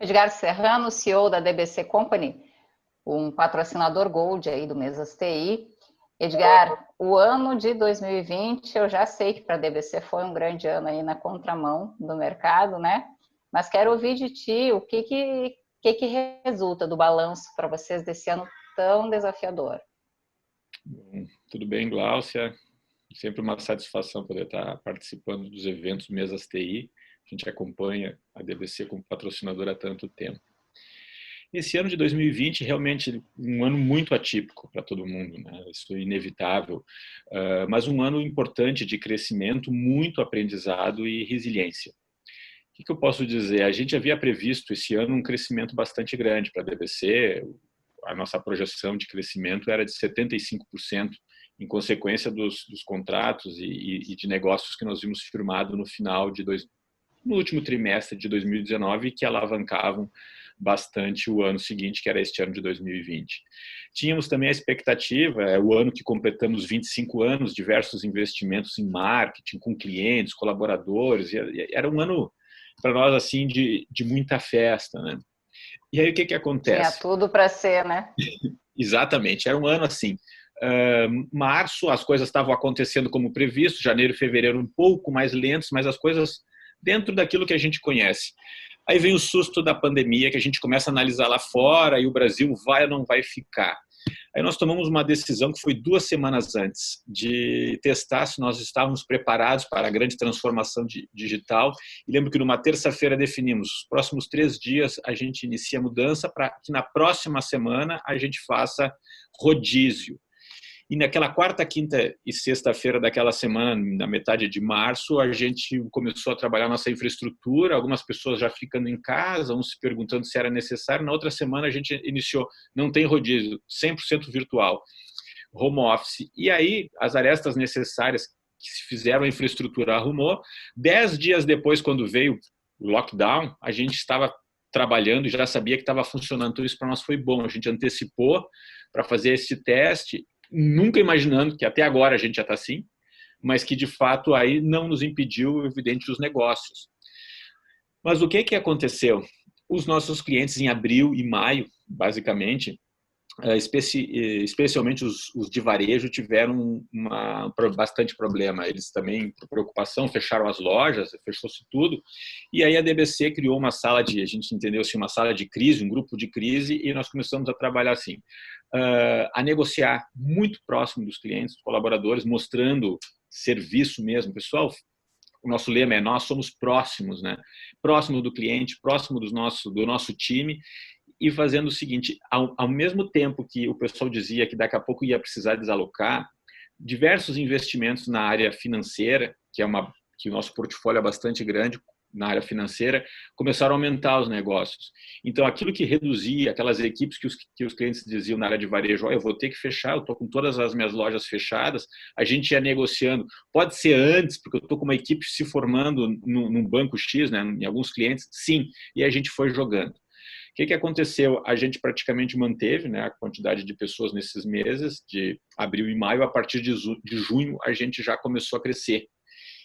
Edgar Serrano, CEO da DBC Company, um patrocinador Gold aí do Mesas TI. Edgar, o ano de 2020, eu já sei que para a DBC foi um grande ano aí na contramão do mercado, né? Mas quero ouvir de ti o que resulta do balanço para vocês desse ano tão desafiador. Tudo bem, Gláucia? Sempre uma satisfação poder estar participando dos eventos Mesas TI. A gente acompanha a DBC como patrocinadora há tanto tempo. Esse ano de 2020 realmente um ano muito atípico para todo mundo, né? Isso é inevitável, mas um ano importante de crescimento, muito aprendizado e resiliência. O que eu posso dizer? A gente havia previsto esse ano um crescimento bastante grande para a DBC. A nossa projeção de crescimento era de 75%, em consequência dos contratos e de negócios que nós vimos firmado no último trimestre de 2019, que alavancavam bastante o ano seguinte, que era este ano de 2020. Tínhamos também a expectativa, o ano que completamos 25 anos, diversos investimentos em marketing, com clientes, colaboradores, e era um ano para nós assim de muita festa, né? E aí o que acontece? Tinha tudo para ser, né? Exatamente, era um ano assim. Março as coisas estavam acontecendo como previsto, janeiro e fevereiro um pouco mais lentos, mas as coisas dentro daquilo que a gente conhece. Aí vem o susto da pandemia, que a gente começa a analisar lá fora, e o Brasil vai ou não vai ficar. Aí nós tomamos uma decisão que foi 2 semanas antes, de testar se nós estávamos preparados para a grande transformação digital. E lembro que numa terça-feira definimos, os próximos 3 dias a gente inicia a mudança para que na próxima semana a gente faça rodízio. E naquela quarta, quinta e sexta-feira daquela semana, na metade de março, a gente começou a trabalhar nossa infraestrutura, algumas pessoas já ficando em casa, uns se perguntando se era necessário. Na outra semana a gente iniciou, não tem rodízio, 100% virtual, home office. E aí as arestas necessárias que se fizeram, a infraestrutura arrumou. 10 dias depois, quando veio o lockdown, a gente estava trabalhando e já sabia que estava funcionando. Tudo isso para nós foi bom. A gente antecipou para fazer esse teste, nunca imaginando que até agora a gente já está assim, mas que de fato aí não nos impediu, evidente, os negócios. Mas o que aconteceu? Os nossos clientes em abril e maio, basicamente, especialmente os de varejo, tiveram bastante problema. Eles também, por preocupação, fecharam as lojas, fechou-se tudo. E aí a DBC criou uma sala a gente entendeu assim, uma sala de crise, um grupo de crise, e nós começamos a trabalhar assim, a negociar muito próximo dos clientes, dos colaboradores, mostrando serviço mesmo. Pessoal, o nosso lema é: nós somos próximos, né? Próximo do cliente, próximo do nosso time. E fazendo o seguinte, ao mesmo tempo que o pessoal dizia que daqui a pouco ia precisar desalocar, diversos investimentos na área financeira, que o nosso portfólio é bastante grande na área financeira, começaram a aumentar os negócios. Então, aquilo que reduzia, aquelas equipes que os clientes diziam na área de varejo, eu vou ter que fechar, eu estou com todas as minhas lojas fechadas, a gente ia negociando. Pode ser antes, porque eu estou com uma equipe se formando num banco X, né, em alguns clientes, sim, e a gente foi jogando. O que aconteceu? A gente praticamente manteve, né, a quantidade de pessoas nesses meses, de abril e maio. A partir de junho, a gente já começou a crescer.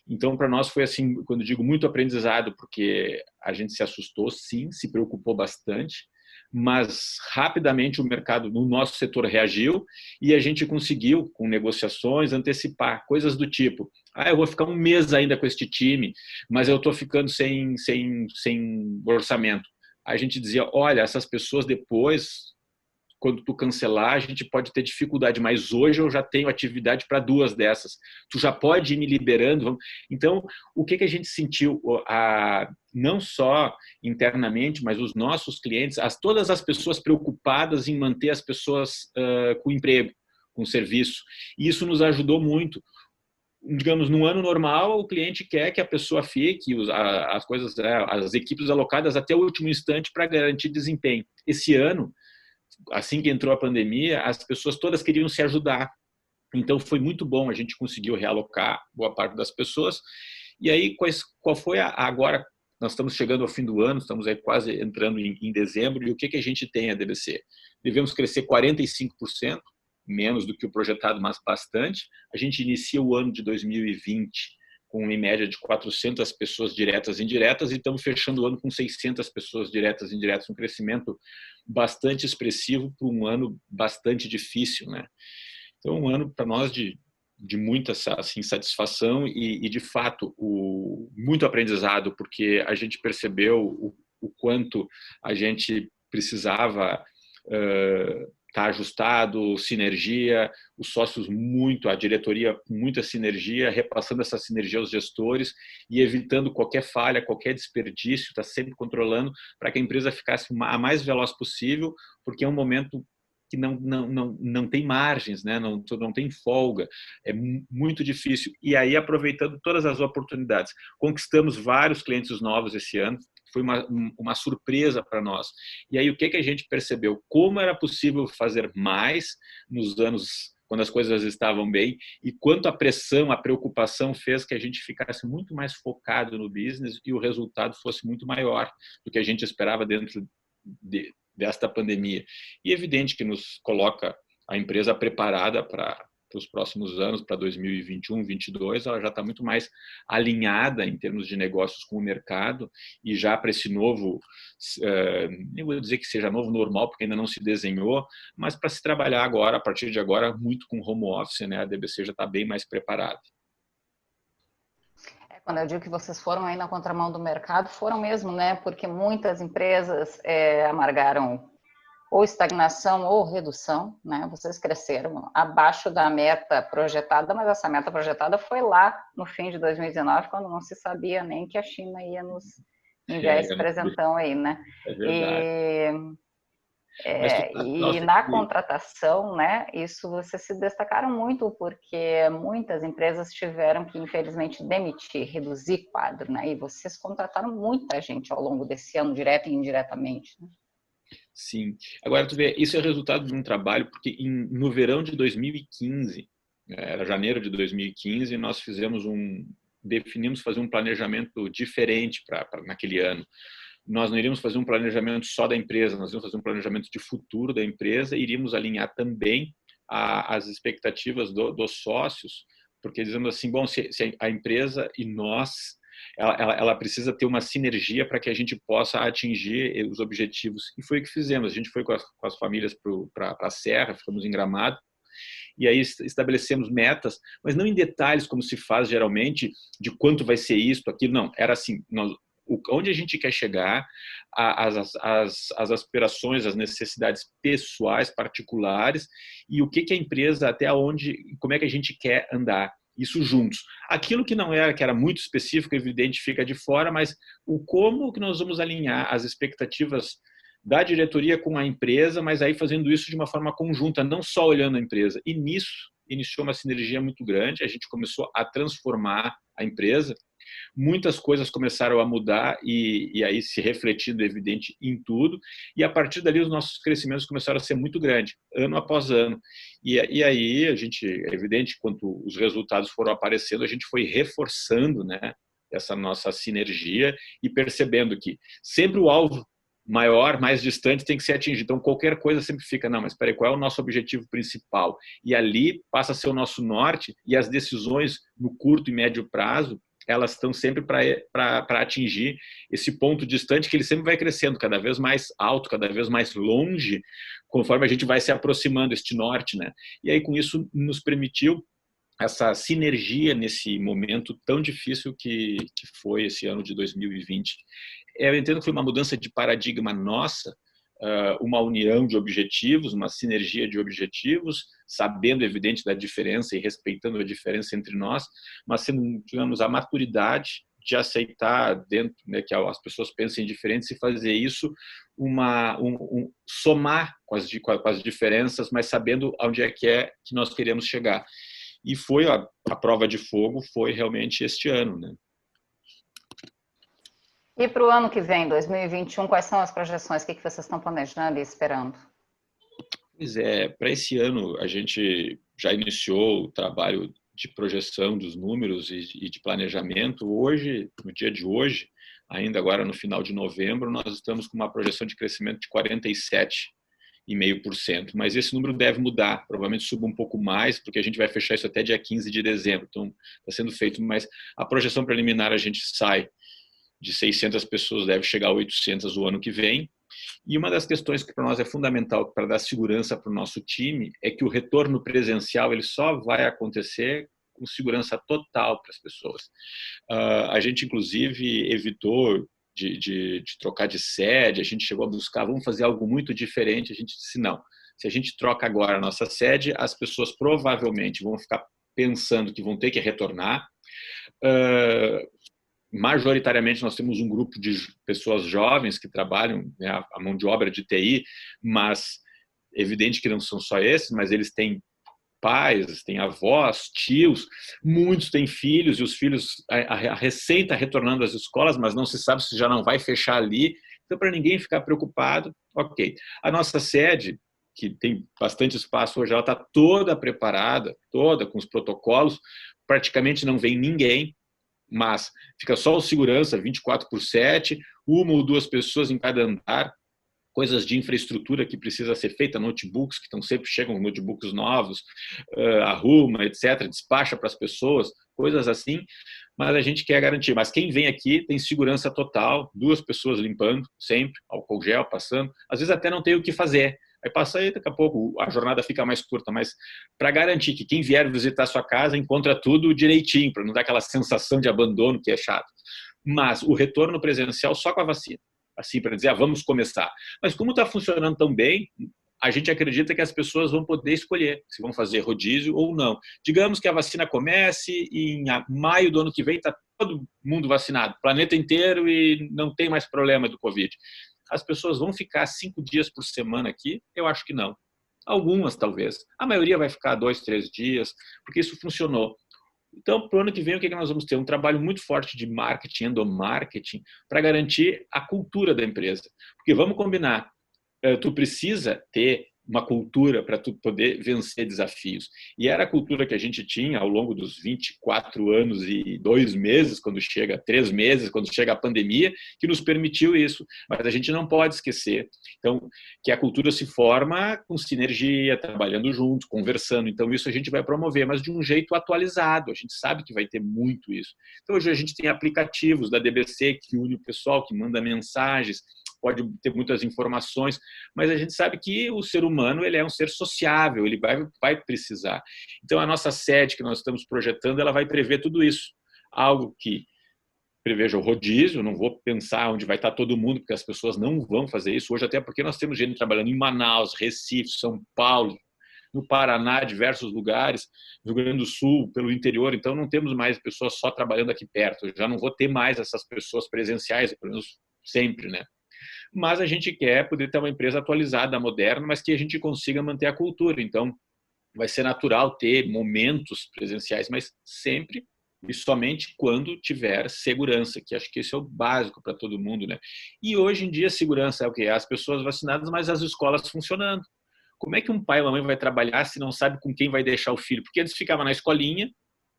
Então, para nós foi assim, quando digo muito aprendizado, porque a gente se assustou, sim, se preocupou bastante, mas rapidamente o mercado no nosso setor reagiu e a gente conseguiu, com negociações, antecipar coisas do tipo: eu vou ficar um mês ainda com este time, mas eu estou ficando sem orçamento. A gente dizia: olha, essas pessoas depois, quando tu cancelar, a gente pode ter dificuldade, mas hoje eu já tenho atividade para 2 dessas. Tu já pode ir me liberando. Então, o que a gente sentiu, não só internamente, mas os nossos clientes, todas as pessoas preocupadas em manter as pessoas com emprego, com serviço. E isso nos ajudou muito. Digamos, num ano normal, o cliente quer que a pessoa fique, as equipes alocadas até o último instante para garantir desempenho. Esse ano, assim que entrou a pandemia, as pessoas todas queriam se ajudar. Então, foi muito bom, a gente conseguiu realocar boa parte das pessoas. E aí, qual foi agora? Nós estamos chegando ao fim do ano, estamos aí quase entrando em dezembro, e o que a gente tem a DBC? Devemos crescer 45%, menos do que o projetado, mas bastante. A gente inicia o ano de 2020 com em média de 400 pessoas diretas e indiretas, e estamos fechando o ano com 600 pessoas diretas e indiretas, um crescimento bastante expressivo para um ano bastante difícil, né? Então, um ano para nós de muita assim, satisfação e, de fato, muito aprendizado, porque a gente percebeu o quanto a gente precisava estar ajustado, sinergia, os sócios muito, a diretoria com muita sinergia, repassando essa sinergia aos gestores e evitando qualquer falha, qualquer desperdício, está sempre controlando para que a empresa ficasse a mais veloz possível, porque é um momento que não tem margens, né? não tem folga, é muito difícil. E aí, aproveitando todas as oportunidades, conquistamos vários clientes novos esse ano, foi uma surpresa para nós. E aí, o que a gente percebeu? Como era possível fazer mais nos anos quando as coisas estavam bem, e quanto a pressão, a preocupação fez que a gente ficasse muito mais focado no business e o resultado fosse muito maior do que a gente esperava dentro desta pandemia. E é evidente que nos coloca a empresa preparada para os próximos anos, para 2021, 2022, ela já está muito mais alinhada em termos de negócios com o mercado e já para esse novo, nem vou dizer que seja novo normal, porque ainda não se desenhou, mas para se trabalhar agora, a partir de agora, muito com home office, né? A DBC já está bem mais preparada. Quando eu digo que vocês foram aí na contramão do mercado, foram mesmo, né? Porque muitas empresas amargaram ou estagnação ou redução, né? Vocês cresceram abaixo da meta projetada, mas essa meta projetada foi lá no fim de 2019, quando não se sabia nem que a China ia nos enviar esse presentão aí, né? É verdade. E na contratação, né, isso vocês se destacaram muito, porque muitas empresas tiveram que, infelizmente, demitir, reduzir quadro, né, e vocês contrataram muita gente ao longo desse ano, direto e indiretamente, né? Sim. Agora, tu vê, isso é resultado de um trabalho, porque no verão de 2015, era janeiro de 2015, nós definimos fazer um planejamento diferente para naquele ano. Nós não iríamos fazer um planejamento só da empresa, nós iríamos fazer um planejamento de futuro da empresa, iríamos alinhar também as expectativas dos sócios, porque dizemos assim, bom, se a empresa e nós, ela precisa ter uma sinergia para que a gente possa atingir os objetivos. E foi o que fizemos, a gente foi com as famílias para a Serra, ficamos em Gramado, e aí estabelecemos metas, mas não em detalhes como se faz geralmente, de quanto vai ser isso, aquilo, não, era assim, onde a gente quer chegar, as aspirações, as necessidades pessoais, particulares, e o que a empresa, até onde, como é que a gente quer andar, isso juntos. Aquilo que não era, que era muito específico, evidente, fica de fora, mas o como que nós vamos alinhar as expectativas da diretoria com a empresa, mas aí fazendo isso de uma forma conjunta, não só olhando a empresa. E nisso iniciou uma sinergia muito grande, a gente começou a transformar a empresa, muitas coisas começaram a mudar e aí se refletindo, evidente, em tudo. E a partir dali os nossos crescimentos começaram a ser muito grandes, ano após ano. E aí a gente, é evidente, quando os resultados foram aparecendo, a gente foi reforçando, né, essa nossa sinergia e percebendo que sempre o alvo maior, mais distante tem que ser atingido. Então, qualquer coisa sempre fica, não, mas espera aí, qual é o nosso objetivo principal? E ali passa a ser o nosso norte e as decisões no curto e médio prazo, elas estão sempre para atingir esse ponto distante que ele sempre vai crescendo, cada vez mais alto, cada vez mais longe, conforme a gente vai se aproximando este norte, né? E aí, com isso, nos permitiu essa sinergia nesse momento tão difícil que foi esse ano de 2020. Eu entendo que foi uma mudança de paradigma nossa, uma união de objetivos, uma sinergia de objetivos, sabendo, evidente, da diferença e respeitando a diferença entre nós, mas tivemos a maturidade de aceitar dentro, né, que as pessoas pensem diferentes e fazer isso, somar com as diferenças, mas sabendo onde é que nós queremos chegar. E foi a prova de fogo, foi realmente este ano, né? E para o ano que vem, 2021, quais são as projeções? O que vocês estão planejando e esperando? Pois é, para esse ano a gente já iniciou o trabalho de projeção dos números e de planejamento. Hoje, no dia de hoje, ainda agora no final de novembro, nós estamos com uma projeção de crescimento de 47%, 0,5%. Mas esse número deve mudar, provavelmente suba um pouco mais, porque a gente vai fechar isso até dia 15 de dezembro. Então, está sendo feito, mas a projeção preliminar a gente sai de 600 pessoas, deve chegar a 800 o ano que vem. E uma das questões que para nós é fundamental para dar segurança para o nosso time é que o retorno presencial ele só vai acontecer com segurança total para as pessoas. A gente, inclusive, evitou de trocar de sede, a gente chegou a buscar, vamos fazer algo muito diferente, a gente disse não. Se a gente troca agora a nossa sede, as pessoas provavelmente vão ficar pensando que vão ter que retornar. Majoritariamente nós temos um grupo de pessoas jovens que trabalham, né, a mão de obra de TI, mas evidente que não são só esses, mas eles têm pais, têm avós, tios, muitos têm filhos, e os filhos a recém está retornando às escolas, mas não se sabe se já não vai fechar ali. Então, para ninguém ficar preocupado, ok. A nossa sede, que tem bastante espaço hoje, ela está toda preparada, toda com os protocolos, praticamente não vem ninguém, mas fica só o segurança 24/7, uma ou duas pessoas em cada andar, coisas de infraestrutura que precisa ser feita, notebooks que sempre chegam notebooks novos, arruma, etc., despacha para as pessoas, coisas assim, mas a gente quer garantir. Mas quem vem aqui tem segurança total, 2 pessoas limpando sempre, álcool gel passando, às vezes até não tem o que fazer. Aí passa aí, daqui a pouco a jornada fica mais curta, mas para garantir que quem vier visitar a sua casa encontra tudo direitinho, para não dar aquela sensação de abandono que é chato. Mas o retorno presencial só com a vacina. Assim, para dizer, vamos começar. Mas como está funcionando tão bem, a gente acredita que as pessoas vão poder escolher se vão fazer rodízio ou não. Digamos que a vacina comece e em maio do ano que vem está todo mundo vacinado, planeta inteiro, e não tem mais problema do Covid. As pessoas vão ficar 5 dias por semana aqui? Eu acho que não. Algumas, talvez. A maioria vai ficar 2, 3 dias, porque isso funcionou. Então, para o ano que vem, o que nós vamos ter? Um trabalho muito forte de marketing, endomarketing, para garantir a cultura da empresa. Porque vamos combinar, tu precisa ter uma cultura para tu poder vencer desafios. E era a cultura que a gente tinha ao longo dos 24 anos e 2 meses, 3 meses, quando chega a pandemia, que nos permitiu isso. Mas a gente não pode esquecer, então, que a cultura se forma com sinergia, trabalhando junto, conversando. Então, isso a gente vai promover, mas de um jeito atualizado. A gente sabe que vai ter muito isso. Então, hoje a gente tem aplicativos da DBC que une o pessoal, que manda mensagens, pode ter muitas informações, mas a gente sabe que o ser humano ele é um ser sociável, ele vai precisar. Então, a nossa sede que nós estamos projetando, ela vai prever tudo isso. Algo que preveja o rodízio, não vou pensar onde vai estar todo mundo, porque as pessoas não vão fazer isso hoje, até porque nós temos gente trabalhando em Manaus, Recife, São Paulo, no Paraná, diversos lugares, no Rio Grande do Sul, pelo interior, então não temos mais pessoas só trabalhando aqui perto, eu já não vou ter mais essas pessoas presenciais, pelo menos sempre, né? Mas a gente quer poder ter uma empresa atualizada, moderna, mas que a gente consiga manter a cultura. Então, vai ser natural ter momentos presenciais, mas sempre e somente quando tiver segurança, que acho que esse é o básico para todo mundo, né? E hoje em dia, segurança é o quê? As pessoas vacinadas, mas as escolas funcionando. Como é que um pai ou uma mãe vai trabalhar se não sabe com quem vai deixar o filho? Porque eles ficavam na escolinha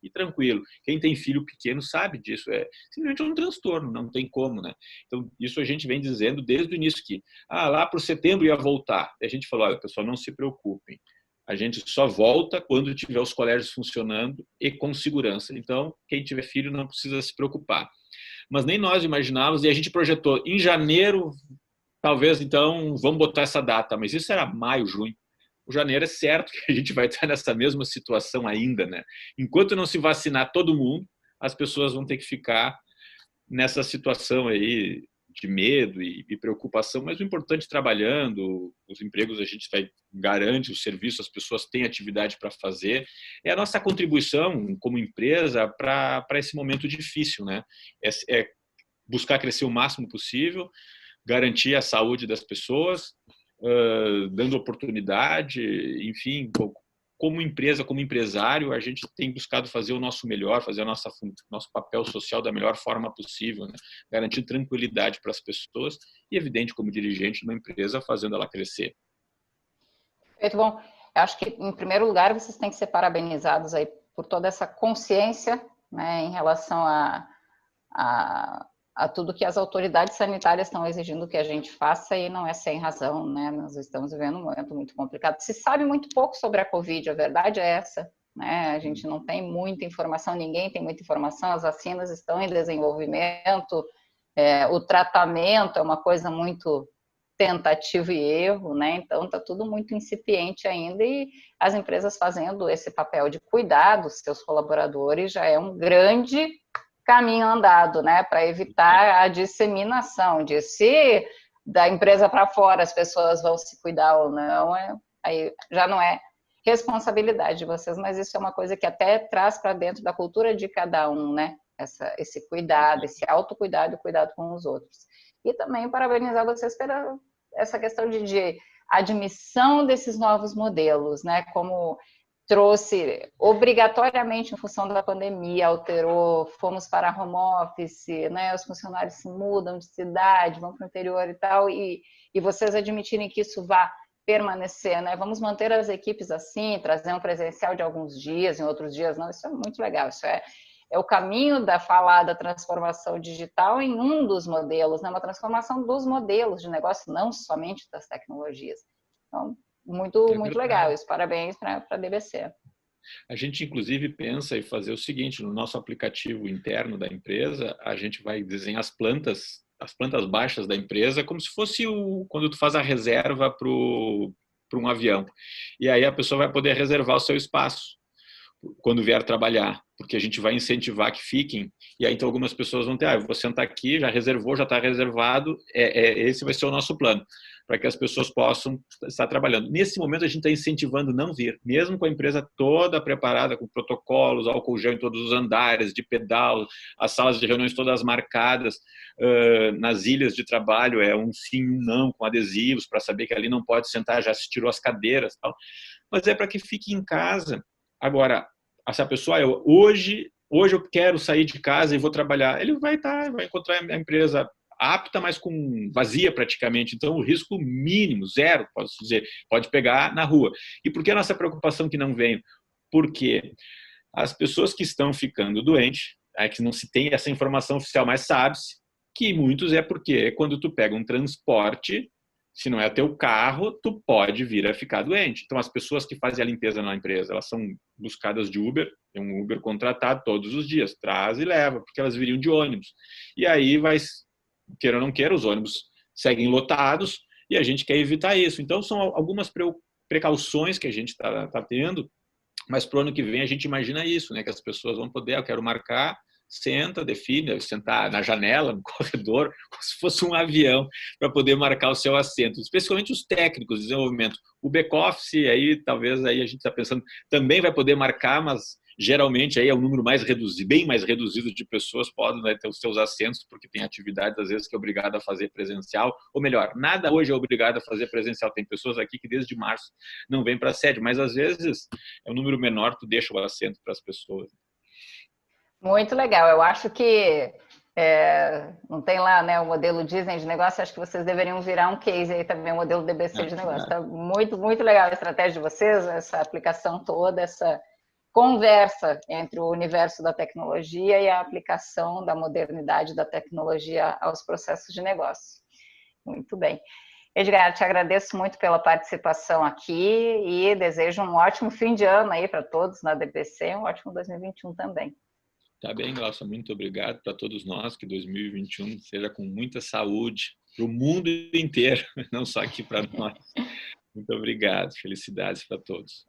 e tranquilo. Quem tem filho pequeno sabe disso. É simplesmente um transtorno, não tem como, né? Então, isso a gente vem dizendo desde o início que, lá para setembro ia voltar. E a gente falou, olha, pessoal, não se preocupem. A gente só volta quando tiver os colégios funcionando e com segurança. Então, quem tiver filho não precisa se preocupar. Mas nem nós imaginávamos, e a gente projetou em janeiro, talvez, então, vamos botar essa data. Mas isso era maio, junho. O janeiro é certo que a gente vai estar nessa mesma situação ainda, né? Enquanto não se vacinar todo mundo, as pessoas vão ter que ficar nessa situação aí de medo e preocupação, mas o importante trabalhando, os empregos a gente garante, o serviço, as pessoas têm atividade para fazer, é a nossa contribuição como empresa para esse momento difícil, né? É buscar crescer o máximo possível, garantir a saúde das pessoas, dando oportunidade, enfim, como empresa, como empresário, a gente tem buscado fazer o nosso melhor, fazer o nosso papel social da melhor forma possível, né? Garantir tranquilidade para as pessoas e, evidente, como dirigente de uma empresa, fazendo ela crescer. Muito bom. Eu acho que, em primeiro lugar, vocês têm que ser parabenizados aí por toda essa consciência, né, em relação a a tudo que as autoridades sanitárias estão exigindo que a gente faça, e não é sem razão, né? Nós estamos vivendo um momento muito complicado. Se sabe muito pouco sobre a Covid, a verdade é essa, né? A gente não tem muita informação, ninguém tem muita informação, as vacinas estão em desenvolvimento, o tratamento é uma coisa muito tentativa e erro, né? Então está tudo muito incipiente ainda, e as empresas fazendo esse papel de cuidar dos seus colaboradores já é um grande caminho andado, né? Para evitar a disseminação de se da empresa para fora as pessoas vão se cuidar ou não, aí já não é responsabilidade de vocês, mas isso é uma coisa que até traz para dentro da cultura de cada um, né? Esse cuidado, esse autocuidado e cuidado com os outros. E também parabenizar vocês pela essa questão de admissão desses novos modelos, né? Como trouxe obrigatoriamente em função da pandemia, alterou, fomos para home office, né? Os funcionários se mudam de cidade, vão para o interior e tal, e vocês admitirem que isso vá permanecer, né? Vamos manter as equipes assim, trazer um presencial de alguns dias, em outros dias não, isso é muito legal, isso é o caminho da falada transformação digital em um dos modelos, né? Uma transformação dos modelos de negócio, não somente das tecnologias. Então, muito legal isso, parabéns para a DBC. A gente, inclusive, pensa em fazer o seguinte, no nosso aplicativo interno da empresa, a gente vai desenhar as plantas baixas da empresa, como se fosse quando tu faz a reserva para um avião. E aí a pessoa vai poder reservar o seu espaço quando vier trabalhar, porque a gente vai incentivar que fiquem, e aí então algumas pessoas vão ter, eu vou sentar aqui, já reservou, já está reservado, esse vai ser o nosso plano, para que as pessoas possam estar trabalhando. Nesse momento a gente está incentivando não vir, mesmo com a empresa toda preparada, com protocolos, álcool gel em todos os andares, de pedal, as salas de reuniões todas marcadas, nas ilhas de trabalho é um sim, um não, com adesivos, para saber que ali não pode sentar, já se tirou as cadeiras, tal. Mas é para que fique em casa. Agora, essa pessoa, hoje eu quero sair de casa e vou trabalhar, ele vai encontrar a empresa apta, mas com vazia praticamente, então o risco mínimo, zero, posso dizer, pode pegar na rua. E por que a nossa preocupação que não veio? Porque as pessoas que estão ficando doentes, que não se tem essa informação oficial, mas sabe-se que muitos porque quando tu pega um transporte, se não é teu carro, tu pode vir a ficar doente. Então, as pessoas que fazem a limpeza na empresa, elas são buscadas de Uber, tem um Uber contratado todos os dias, traz e leva, porque elas viriam de ônibus. E aí, queira ou não queira, os ônibus seguem lotados e a gente quer evitar isso. Então, são algumas precauções que a gente está tendo, mas para o ano que vem a gente imagina isso, né? Que as pessoas vão poder, eu quero marcar, senta, define, sentar na janela, no corredor, como se fosse um avião, para poder marcar o seu assento, especialmente os técnicos de desenvolvimento. O back-office, aí talvez aí a gente está pensando, também vai poder marcar, mas geralmente aí é um número mais reduzido, bem mais reduzido de pessoas podem, né, ter os seus assentos, porque tem atividades às vezes que é obrigado a fazer presencial, ou melhor, nada hoje é obrigado a fazer presencial. Tem pessoas aqui que desde março não vêm para a sede, mas às vezes é um número menor, tu deixa o assento para as pessoas. Muito legal. Eu acho que não tem lá, né, o modelo Disney de negócio, acho que vocês deveriam virar um case aí também, o modelo DBC de negócio. Tá muito legal a estratégia de vocês, essa aplicação toda, essa conversa entre o universo da tecnologia e a aplicação da modernidade da tecnologia aos processos de negócio. Muito bem. Edgar, te agradeço muito pela participação aqui e desejo um ótimo fim de ano aí para todos na DBC, um ótimo 2021 também. Tá bem, Glaucia, muito obrigado para todos nós, que 2021 seja com muita saúde para o mundo inteiro, não só aqui para nós. Muito obrigado, felicidades para todos.